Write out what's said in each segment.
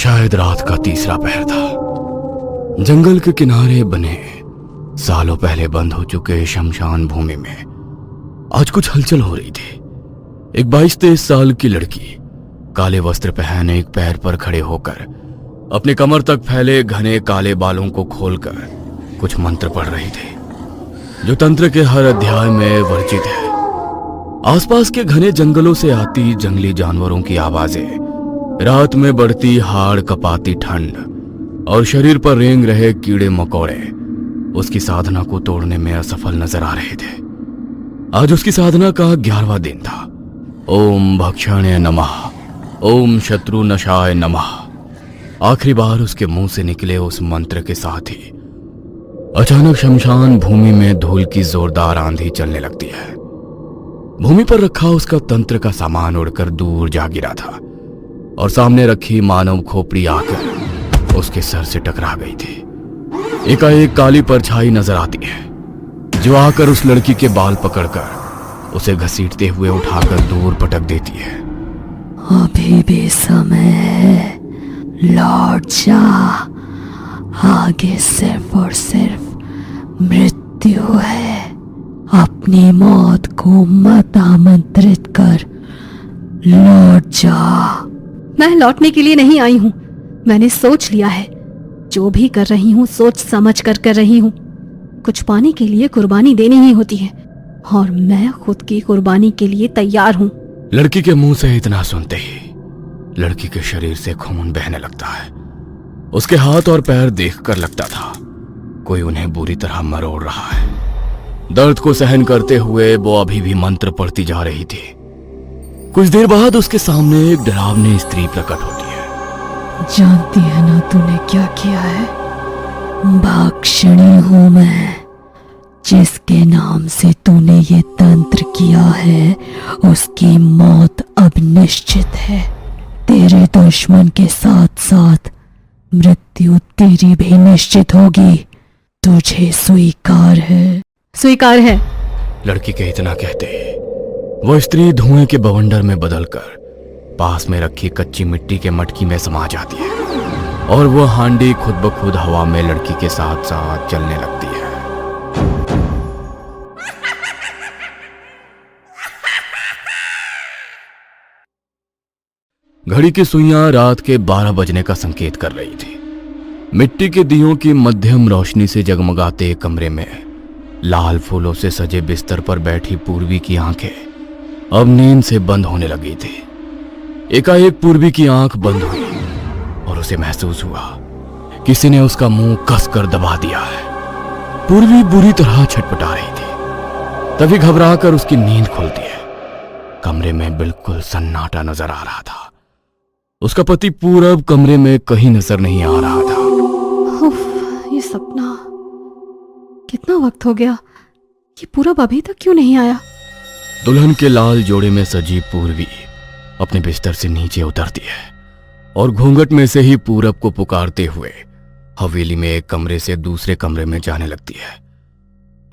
शायद रात का तीसरा पहर था। जंगल के किनारे बने सालों पहले बंद हो चुके शमशान भूमि में आज कुछ हलचल हो रही थी। एक 22-23 साल की लड़की काले वस्त्र पहने एक पैर पर खड़े होकर अपने कमर तक फैले घने काले बालों को खोलकर कुछ मंत्र पढ़ रही थी, जो तंत्र के हर अध्याय में वर्जित है। आसपास के घने जंगलों से आती जंगली जानवरों की आवाजें, रात में बढ़ती हाड़ कपाती ठंड और शरीर पर रेंग रहे कीड़े मकोड़े उसकी साधना को तोड़ने में असफल नजर आ रहे थे। आज उसकी साधना का 11वां दिन था। ओम भक्षणे नमः, ओम शत्रु नशाय नमः। आखिरी बार उसके मुंह से निकले उस मंत्र के साथ ही अचानक शमशान भूमि में धूल की जोरदार आंधी चलने लगती है। भूमि पर रखा उसका तंत्र का सामान उड़कर दूर जा गिरा था और सामने रखी मानव खोपड़ी आकर उसके सर से टकरा गई थी। एकाएक काली परछाई नजर आती है, जो आकर उस लड़की के बाल पकड़कर उसे घसीटते हुए उठाकर दूर पटक देती है। अभी भी समय है, लौट जा। आगे सिर्फ और सिर्फ मृत्यु है। अपनी मौत को मत आमंत्रित कर, लौट जा। मैं लौटने के लिए नहीं आई हूँ। मैंने सोच लिया है, जो भी कर रही हूँ सोच समझ कर रही हूँ। कुछ पाने के लिए कुर्बानी देनी ही होती है और मैं खुद की कुर्बानी के लिए तैयार हूँ। लड़की के मुंह से इतना सुनते ही लड़की के शरीर से खून बहने लगता है। उसके हाथ और पैर देखकर लगता था कोई उन्हें बुरी तरह मरोड़ रहा है। दर्द को सहन करते हुए वो अभी भी मंत्र पढ़ती जा रही थी। कुछ देर बाद उसके सामने एक डरावनी स्त्री प्रकट होती है। जानती है ना तूने क्या किया है? भक्षणी हूं मैं। जिसके नाम से तूने ये तंत्र किया है उसकी मौत अब निश्चित है। तेरे दुश्मन के साथ साथ मृत्यु तेरी भी निश्चित होगी। तुझे स्वीकार है? स्वीकार है। लड़की के इतना कहते ही वो स्त्री धुएं के बवंडर में बदलकर पास में रखी कच्ची मिट्टी के मटकी में समा जाती है और वो हांडी खुद ब खुद हवा में लड़की के साथ साथ चलने लगती है। घड़ी की सुइयां रात के 12 बजने का संकेत कर रही थी। मिट्टी के दियों की मध्यम रोशनी से जगमगाते कमरे में लाल फूलों से सजे बिस्तर पर बैठी पूर्वी की आंखें अब नींद से बंद होने लगी थी। एकाएक पूर्वी की आंख बंद हुई और उसे महसूस हुआ किसी ने उसका मुंह कसकर दबा दिया है। पूर्वी बुरी तरह छटपटा रही थी। तभी घबराकर उसकी नींद खुलती है। कमरे में बिल्कुल सन्नाटा नजर आ रहा था। उसका पति पूरब कमरे में कहीं नजर नहीं आ रहा था। ये सपना, कितना वक्त हो गया। ये पूरब अभी तक क्यों नहीं आया? दुल्हन के लाल जोड़े में सजी पूर्वी अपने बिस्तर से नीचे उतरती है और घूंघट में से ही पूरब को पुकारते हुए हवेली में एक कमरे से दूसरे कमरे में जाने लगती है।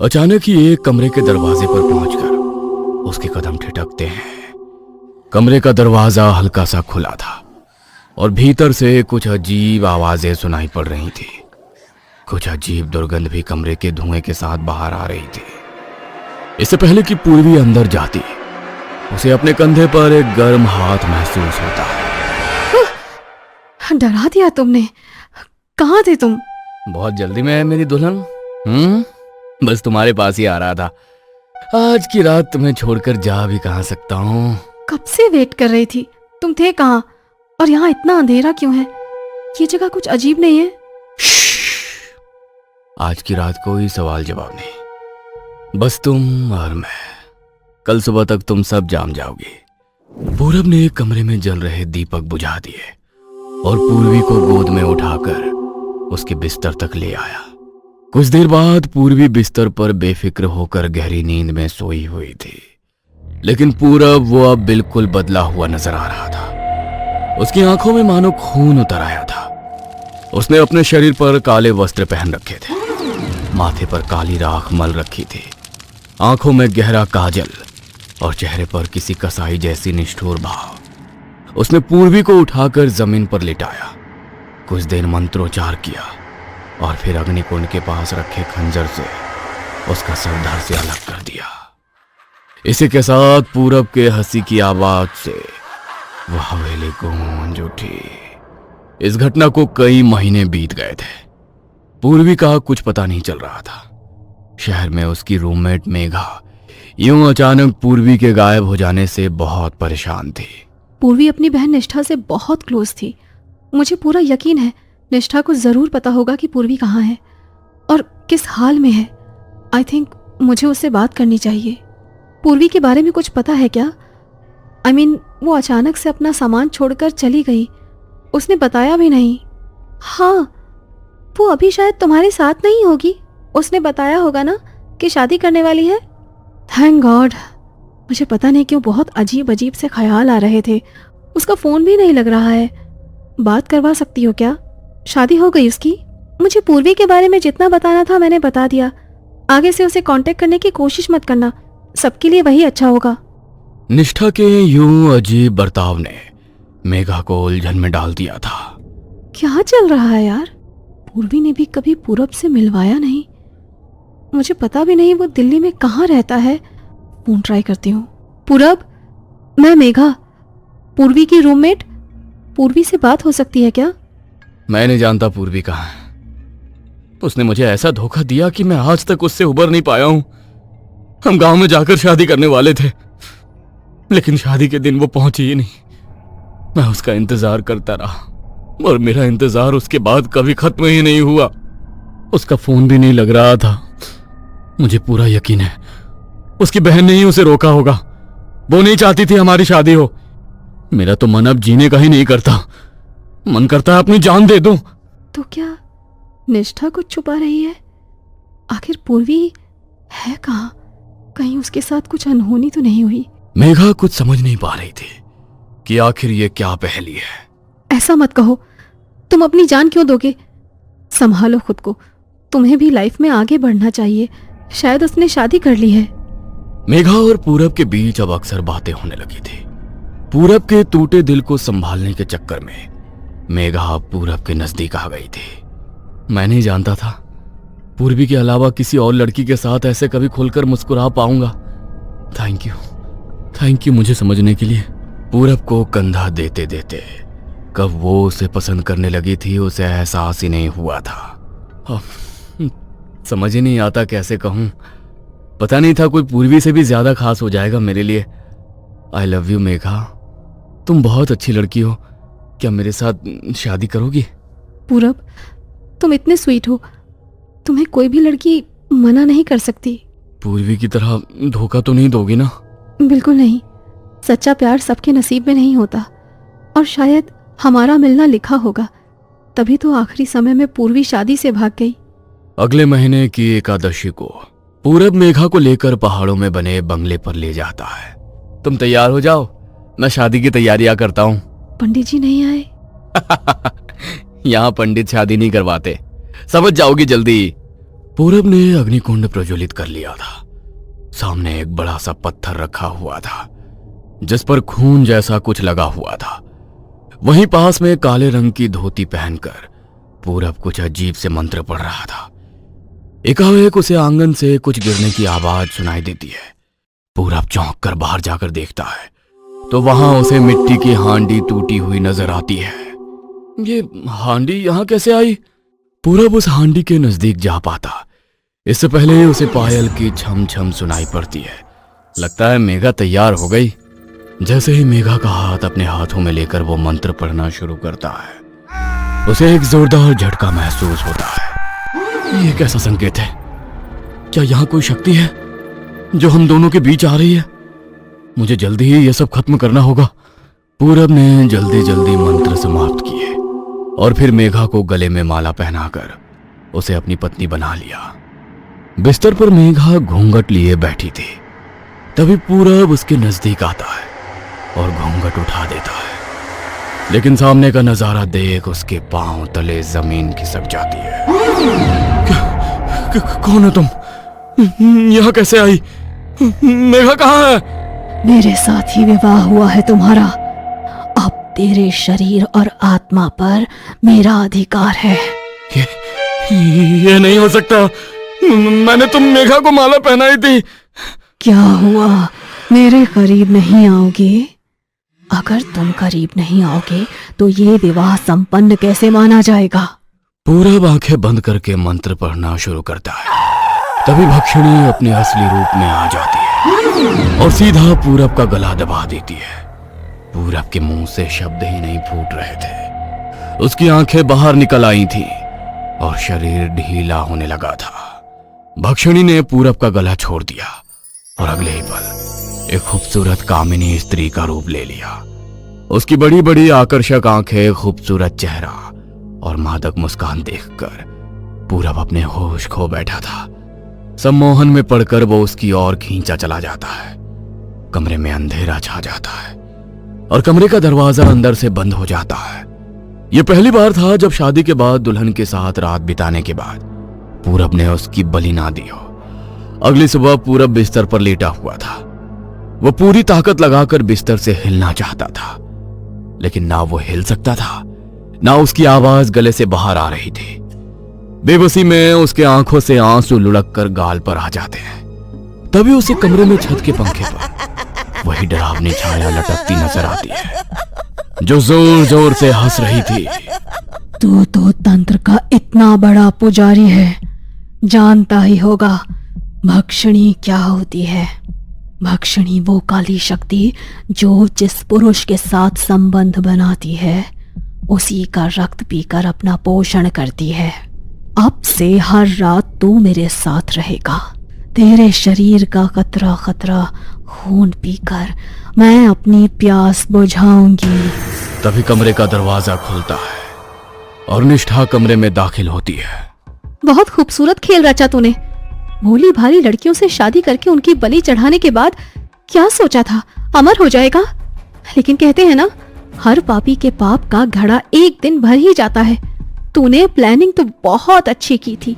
अचानक ही एक कमरे के दरवाजे पर पहुंचकर उसके कदम ठिठकते हैं। कमरे का दरवाजा हल्का सा खुला था और भीतर से कुछ अजीब आवाजें सुनाई पड़ रही थी। कुछ अजीब दुर्गंध भी कमरे के धुएं के साथ बाहर आ रही थी। इससे पहले कि पूर्वी अंदर जाती, उसे अपने कंधे पर एक गर्म हाथ महसूस होता है। डरा दिया तुमने। कहाँ थे तुम? बहुत जल्दी में है मेरी दुल्हन। बस तुम्हारे पास ही आ रहा था। आज की रात तुम्हें छोड़कर जा भी कहाँ सकता हूँ। कब से वेट कर रही थी। तुम थे कहाँ और यहाँ इतना अंधेरा क्यों है? ये जगह कुछ अजीब नहीं है? आज की रात कोई सवाल जवाब नहीं, बस तुम और मैं। कल सुबह तक तुम सब जान जाओगे। पूरब ने एक कमरे में जल रहे दीपक बुझा दिए और पूर्वी को गोद में उठाकर उसके बिस्तर तक ले आया। कुछ देर बाद पूर्वी बिस्तर पर बेफिक्र होकर गहरी नींद में सोई हुई थी, लेकिन पूरब वो अब बिल्कुल बदला हुआ नजर आ रहा था। उसकी आंखों में मानो खून उतर आया था। उसने अपने शरीर पर काले वस्त्र पहन रखे थे, माथे पर काली राख मल रखी थी, आंखों में गहरा काजल और चेहरे पर किसी कसाई जैसी निष्ठुर भाव। उसने पूर्वी को उठाकर जमीन पर लिटाया कुछ देर मंत्रोच्चार किया और फिर अग्निकुंड के पास रखे खंजर से उसका सर धड़ से अलग कर दिया। इसी के साथ पूरब के हंसी की आवाज से वह हवेली गूंज उठी। इस घटना को कई महीने बीत गए थे। पूर्वी का कुछ पता नहीं चल रहा था। शहर में उसकी रूममेट मेघा यूं अचानक पूर्वी के गायब हो जाने से बहुत परेशान थी। पूर्वी अपनी बहन निष्ठा से बहुत क्लोज थी। मुझे पूरा यकीन है निष्ठा को जरूर पता होगा कि पूर्वी कहाँ है और किस हाल में है। आई थिंक मुझे उससे बात करनी चाहिए। पूर्वी के बारे में कुछ पता है क्या? आई मीन वो अचानक से अपना सामान छोड़कर चली गई, उसने बताया भी नहीं। हाँ, वो अभी शायद तुम्हारे साथ नहीं होगी। उसने बताया होगा ना कि शादी करने वाली है। Thank God. मुझे पता नहीं क्यों बहुत अजीब अजीब से ख्याल आ रहे थे। उसका फ़ोन भी नहीं लग रहा है। बात करवा सकती हो क्या? शादी हो गई उसकी? मुझे पूर्वी के बारे में जितना बताना था मैंने बता दिया। आगे से उसे कांटेक्ट करने की कोशिश मत करना, सबके लिए वही अच्छा होगा। निष्ठा के यूं अजीब बर्ताव ने मेघा को उलझन में डाल दिया था। क्या चल रहा है यार? पूर्वी ने भी कभी पूरब से मिलवाया नहीं। मुझे पता भी नहीं वो दिल्ली में कहाँ रहता है। फोन ट्राई करती हूँ। पूरब, मैं मेघा, पूर्वी की रूममेट। पूर्वी से बात हो सकती है क्या? मैं नहीं जानता पूर्वी कहाँ है। उसने मुझे ऐसा धोखा दिया कि मैं आज तक उससे उबर नहीं पाया हूं। हम गांव में जाकर शादी करने वाले थे, लेकिन शादी के दिन वो पहुंची ही नहीं। मैं उसका इंतजार करता रहा और मेरा इंतजार उसके बाद कभी खत्म ही नहीं हुआ। उसका फोन भी नहीं लग रहा था। मुझे पूरा यकीन है उसकी बहन ने ही उसे रोका होगा। वो नहीं चाहती थी हमारी शादी हो। मेरा तो मन अब जीने का ही नहीं करता। मन करता है अपनी जान दे दूं। तो क्या निष्ठा कुछ छुपा रही है? आखिर पूर्वी है कहाँ? कहीं उसके साथ कुछ अनहोनी तो नहीं हुई? मेघा कुछ समझ नहीं पा रही थी कि आखिर ये क्या पहेली है। ऐसा मत कहो। तुम अपनी जान क्यों दोगे? संभालो खुद को। तुम्हें भी लाइफ में आगे बढ़ना चाहिए। शायद उसने शादी कर ली है। मेघा और पूरब के बीच अब अक्सर बातें होने लगी थी। पूरब के टूटे दिल को संभालने के चक्कर में मेघा पूरब के नजदीक आ गई थी। मैं नहीं जानता था पूर्वी के अलावा किसी और लड़की के साथ ऐसे कभी खुलकर मुस्कुरा पाऊंगा। थैंक यू मुझे समझने के लिए। पूरब को कंधा देते देते कब वो उसे पसंद करने लगी थी उसे एहसास ही नहीं हुआ था। समझ ही नहीं आता कैसे कहूं। पता नहीं था कोई पूर्वी से भी ज्यादा खास हो जाएगा मेरे लिए। आई लव यू मेघा, तुम बहुत अच्छी लड़की हो। क्या मेरे साथ शादी करोगी? पूरब, तुम इतने स्वीट हो, तुम्हें कोई भी लड़की मना नहीं कर सकती। पूर्वी की तरह धोखा तो नहीं दोगी ना? बिल्कुल नहीं। सच्चा प्यार सबके नसीब में नहीं होता और शायद हमारा मिलना लिखा होगा। तभी तो आखिरी समय में पूर्वी शादी से भाग गई। अगले महीने की एकादशी को पूरब मेघा को लेकर पहाड़ों में बने बंगले पर ले जाता है। तुम तैयार हो जाओ, मैं शादी की तैयारियां करता हूँ। पंडित जी नहीं आए? यहाँ पंडित शादी नहीं करवाते, समझ जाओगी जल्दी। पूरब ने अग्निकुंड प्रज्वलित कर लिया था। सामने एक बड़ा सा पत्थर रखा हुआ था जिस पर खून जैसा कुछ लगा हुआ था। वहीं पास में काले रंग की धोती पहनकर पूरब कुछ अजीब से मंत्र पढ़ रहा था। एकाएक उसे आंगन से कुछ गिरने की आवाज सुनाई देती है। पूरब चौंक कर बाहर जाकर देखता है तो वहां उसे मिट्टी की हांडी टूटी हुई नजर आती है। ये हांडी यहाँ कैसे आई? पूरब उस हांडी के नजदीक जा पाता इससे पहले उसे पायल की छम छम सुनाई पड़ती है। लगता है मेघा तैयार हो गई। जैसे ही मेघा का हाथ अपने हाथों में लेकर वो मंत्र पढ़ना शुरू करता है उसे एक जोरदार झटका महसूस होता है। ये कैसा संकेत है? क्या यहाँ कोई शक्ति है जो हम दोनों के बीच आ रही है? मुझे जल्दी ही ये सब खत्म करना होगा। पूरब ने जल्दी जल्दी मंत्र समाप्त किए और फिर मेघा को गले में माला पहनाकर उसे अपनी पत्नी बना लिया। बिस्तर पर मेघा घूंघट लिए बैठी थी। तभी पूरब उसके नजदीक आता है और घूंघट उठा देता है, लेकिन सामने का नजारा देख उसके पांव तले जमीन खिसक जाती है। कौन हो तुम? यहाँ कैसे आई? मेघा कहाँ है? मेरे साथ ही विवाह हुआ है तुम्हारा। अब तेरे शरीर और आत्मा पर मेरा अधिकार है। ये नहीं हो सकता। मैंने तो मेघा को माला पहनाई थी। क्या हुआ, मेरे करीब नहीं आओगे? अगर तुम करीब नहीं आओगे तो ये विवाह संपन्न कैसे माना जाएगा? पूरब आंखें बंद करके मंत्र पढ़ना शुरू करता है। तभी भक्षिणी अपने असली रूप में आ जाती है और सीधा पूरब का गला दबा देती है। पूरब के मुंह से शब्द ही नहीं फूट रहे थे, उसकी आंखें बाहर निकल आई थी और शरीर ढीला होने लगा था। भक्षिणी ने पूरब का गला छोड़ दिया और अगले ही पल एक खूबसूरत कामिनी स्त्री का रूप ले लिया। उसकी बड़ी बड़ी आकर्षक आंखें, खूबसूरत चेहरा और मादक मुस्कान देखकर पूरब अपने होश खो बैठा था। सम्मोहन में पड़कर वो उसकी ओर खींचा चला जाता है। कमरे में अंधेरा छा जाता है और कमरे का दरवाजा अंदर से बंद हो जाता है। यह पहली बार था जब शादी के बाद दुल्हन के साथ रात बिताने के बाद पूरब ने उसकी बलि ना दी हो। अगली सुबह पूरब बिस्तर पर लेटा हुआ था। वह पूरी ताकत लगाकर बिस्तर से हिलना चाहता था, लेकिन ना वो हिल सकता था, ना उसकी आवाज गले से बाहर आ रही थी। बेबसी में उसके आंखों से आंसू लुढ़क कर गाल पर आ जाते हैं। तभी उसे कमरे में छत के पंखे पर वही डरावनी छाया लटकती नजर आती है, जो जोर जोर से हंस रही थी। तू तो तंत्र का इतना बड़ा पुजारी है, जानता ही होगा भक्षिणी क्या होती है। भक्षिणी वो काली शक्ति जो जिस पुरुष के साथ संबंध बनाती है उसी का रक्त पीकर अपना पोषण करती है। अब से हर रात तू मेरे साथ रहेगा। तेरे शरीर का कतरा कतरा खून पीकर मैं अपनी प्यास बुझाऊंगी। तभी कमरे का दरवाजा खुलता है और निष्ठा कमरे में दाखिल होती है। बहुत खूबसूरत खेल रचा तूने। भोली भाली लड़कियों से शादी करके उनकी बलि चढ़ाने के बाद क्या सोचा था, अमर हो जाएगा? लेकिन कहते हैं ना, हर पापी के पाप का घड़ा एक दिन भर ही जाता है। तूने प्लानिंग तो बहुत अच्छी की थी,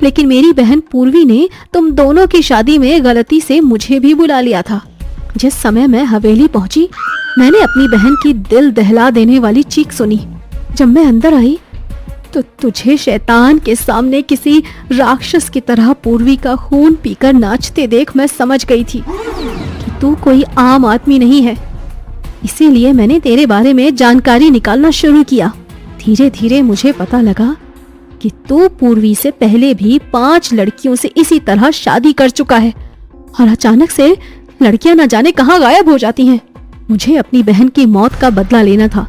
लेकिन मेरी बहन पूर्वी ने तुम दोनों की शादी में गलती से मुझे भी बुला लिया था। जिस समय मैं हवेली पहुंची, मैंने अपनी बहन की दिल दहला देने वाली चीख सुनी। जब मैं अंदर आई तो तुझे शैतान के सामने किसी राक्षस की तरह पूर्वी का खून पीकर नाचते देख मैं समझ गई थी कि तू कोई आम आदमी नहीं है। इसीलिए मैंने तेरे बारे में जानकारी निकालना शुरू किया। धीरे धीरे मुझे पता लगा कि तू पूर्वी से पहले भी 5 लड़कियों से इसी तरह शादी कर चुका है और अचानक से लड़कियां न जाने कहां गायब हो जाती हैं। मुझे अपनी बहन की मौत का बदला लेना था,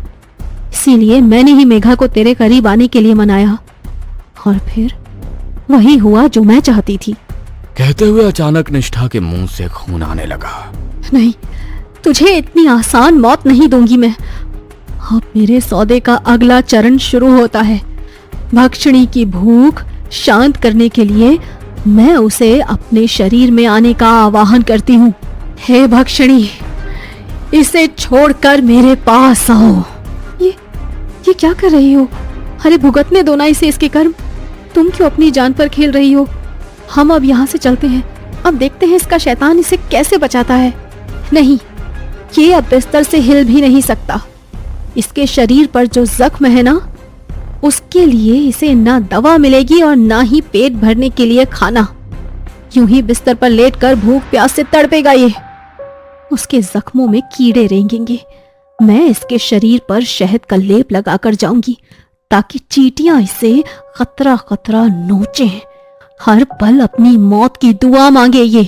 इसीलिए मैंने ही मेघा को तेरे करीब आने के लिए मनाया और फिर वही हुआ जो मैं चाहती थी। कहते हुए अचानक निष्ठा के मुंह से खून आने लगा। नहीं, तुझे इतनी आसान मौत नहीं दूंगी मैं। अब मेरे सौदे का अगला चरण शुरू होता है। भक्षिणी की भूख शांत करने के लिए मैं उसे अपने शरीर में आने का आवाहन करती हूँ। हे भक्षिणी, इसे छोड़कर मेरे पास आओ। ये क्या कर रही हो? अरे भुगतने दो ना इसे इसके कर्म। तुम क्यों अपनी जान पर खेल रही हो? हम अब यहाँ से चलते हैं। अब देखते हैं इसका शैतान इसे कैसे बचाता है। नहीं, ये अब बिस्तर से हिल भी नहीं सकता। इसके शरीर पर जो जख्म है ना, उसके लिए इसे ना दवा मिलेगी और ना ही पेट भरने के लिए खाना। यूं ही बिस्तर पर लेटकर भूख प्यास से तड़पेगा ये। उसके जख्मों में कीड़े रेंगेंगे। मैं इसके शरीर पर शहद का लेप लगाकर जाऊंगी ताकि चींटियां इसे खतरा खतरा नोचें। हर पल अपनी मौत की दुआ मांगे ये,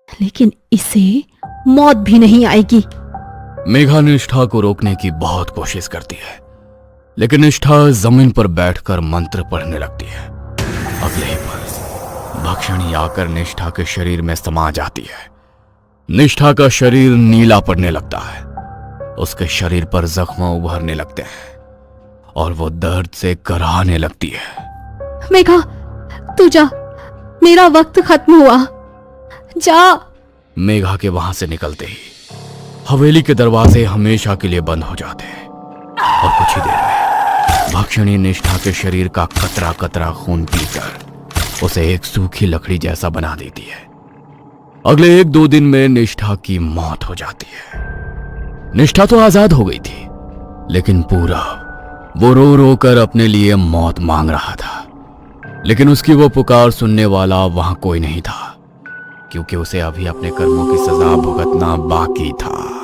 लेकिन इसे मौत भी नहीं आएगी। मेघा निष्ठा को रोकने की बहुत कोशिश करती है, लेकिन निष्ठा जमीन पर बैठकर मंत्र पढ़ने लगती है। अगले ही पल भक्षिणी आकर निष्ठा के शरीर में समा जाती है। निष्ठा का शरीर नीला पड़ने लगता है। उसके शरीर पर जख्म उभरने लगते हैं और वो दर्द से कराहने लगती है। मेघा, तू जा, मेरा वक्त खत्म हुआ, जा। मेघा के वहां से निकलते ही हवेली के दरवाजे हमेशा के लिए बंद हो जाते हैं और कुछ ही देर में भक्षिणी निष्ठा के शरीर का कतरा कतरा खून पीकर उसे एक सूखी लकड़ी जैसा बना देती है। अगले 1-2 दिन में निष्ठा की मौत हो जाती है। निष्ठा तो आजाद हो गई थी, लेकिन पूरब वो रो रो कर अपने लिए मौत मांग रहा था, लेकिन उसकी वो पुकार सुनने वाला वहां कोई नहीं था, क्योंकि उसे अभी अपने कर्मों की सजा भुगतना बाकी था।